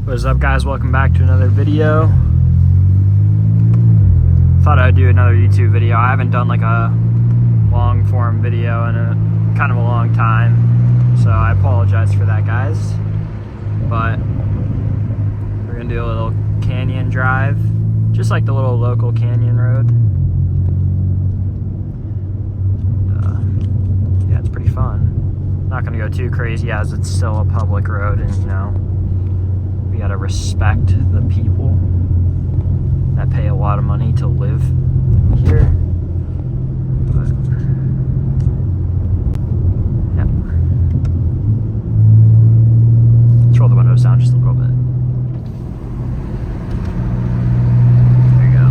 What's up, guys? Welcome back to another video. Thought I'd do another YouTube video. I haven't done like a long form video in a kind of a long time, so I apologize for that, guys. But we're gonna do a little canyon drive, just like the little local canyon road. Yeah, it's pretty fun. Not gonna go too crazy as it's still a public road, and you know, we gotta respect the people that pay a lot of money to live here. But yeah, let's roll the windows down just a little bit. There you go.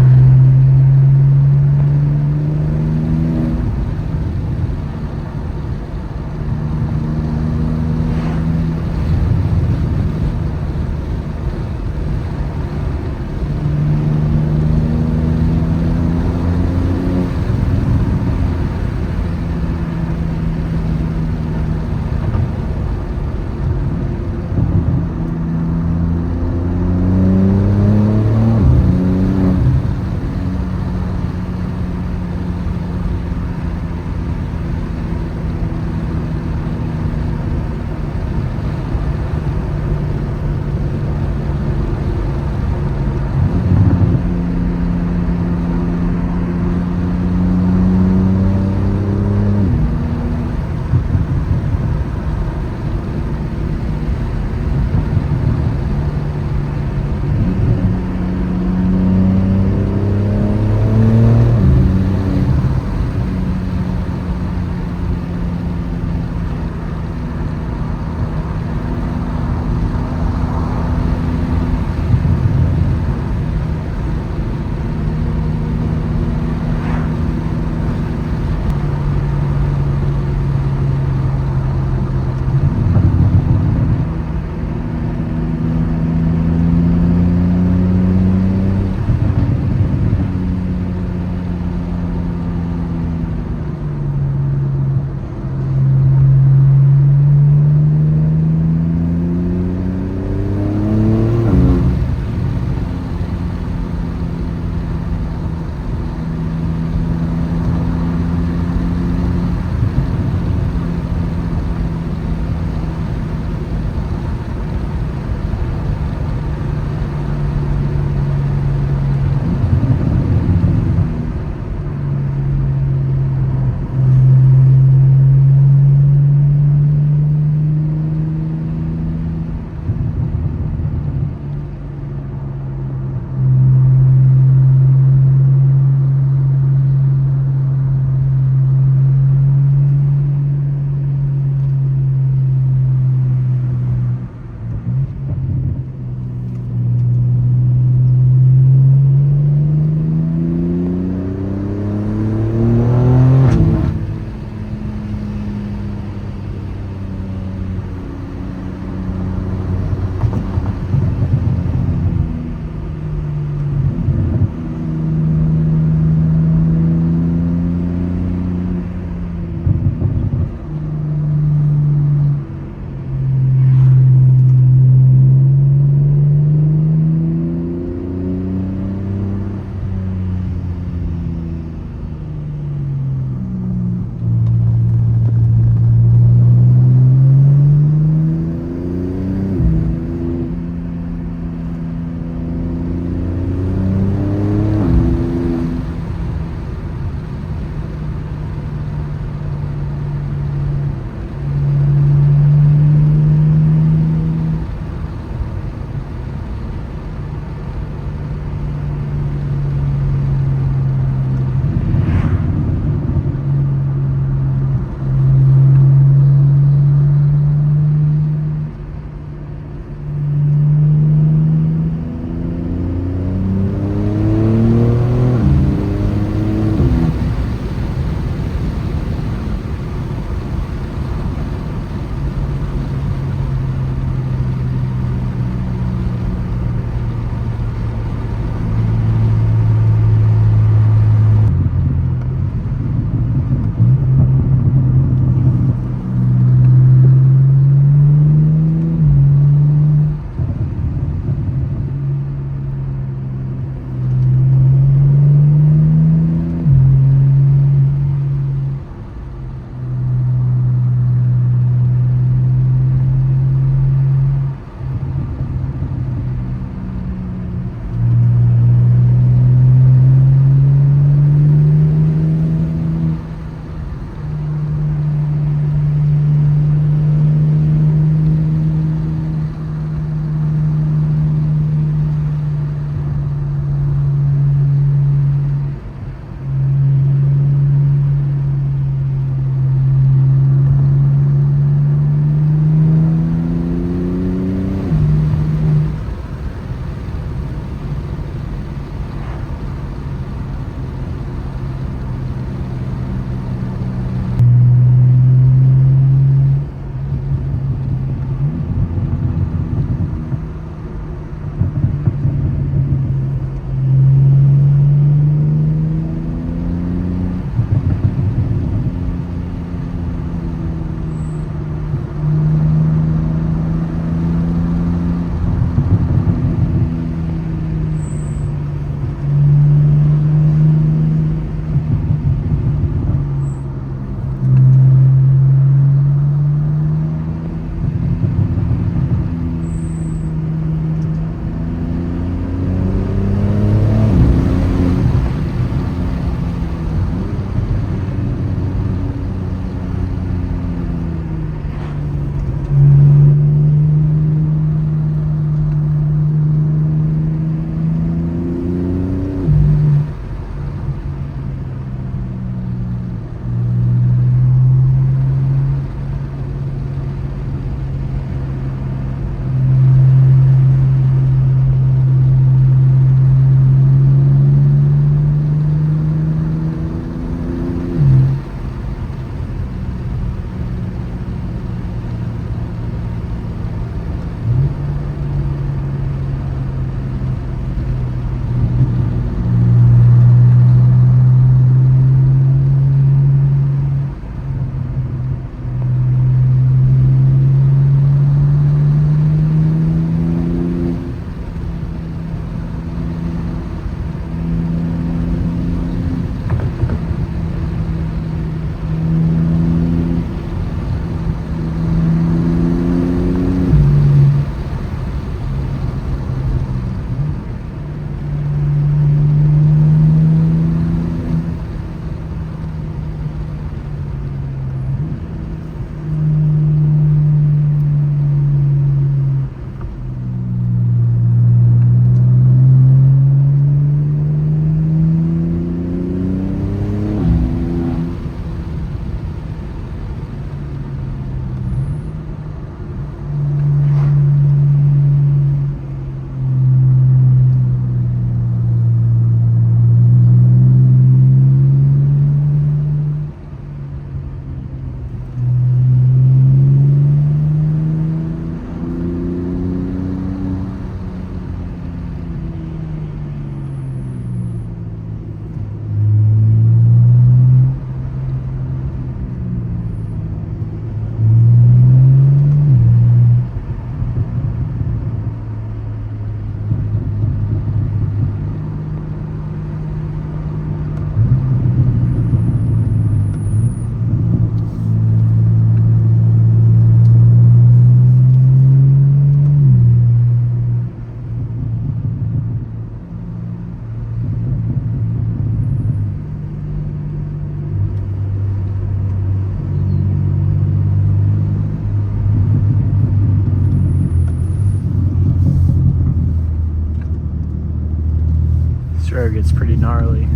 water gets pretty gnarly.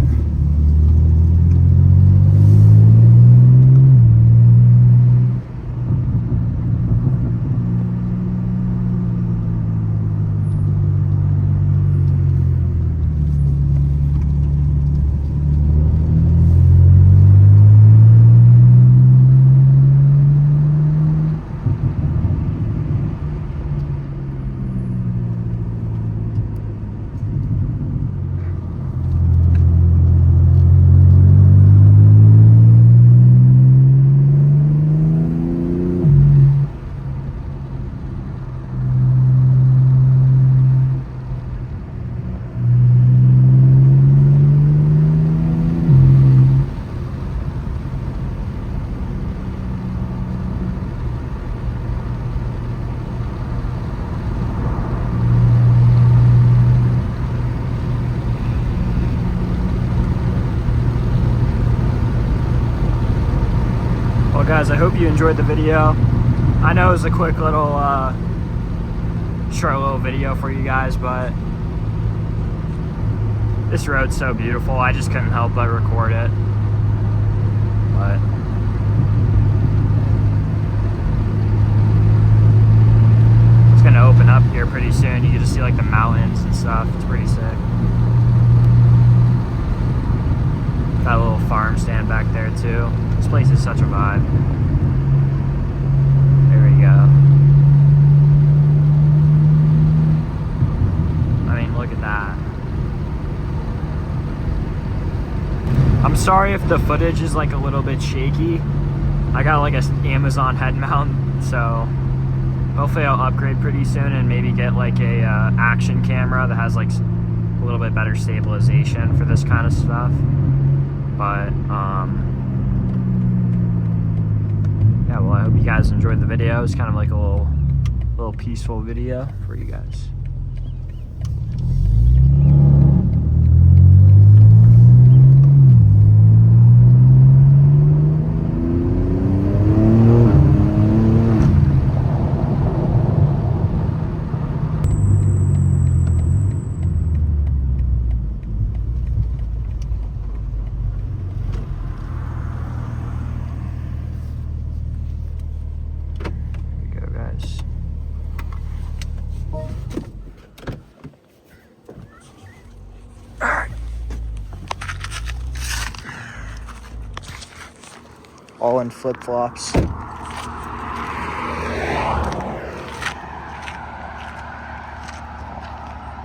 Well guys, I hope you enjoyed the video. I know it was a quick little, short little video for you guys, but this road's so beautiful, I just couldn't help but record it. But it's gonna open up here pretty soon. You can just see like the mountains and stuff. It's pretty sick. Got a little farm stand back there too. This place is such a vibe. There we go. I mean, look at that. I'm sorry if the footage is like a little bit shaky. I got like an Amazon head mount, so hopefully I'll upgrade pretty soon and maybe get like a action camera that has like a little bit better stabilization for this kind of stuff. But yeah, well, I hope you guys enjoyed the video. It's kind of like a little peaceful video for you guys. All in flip-flops.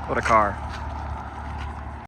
What a car.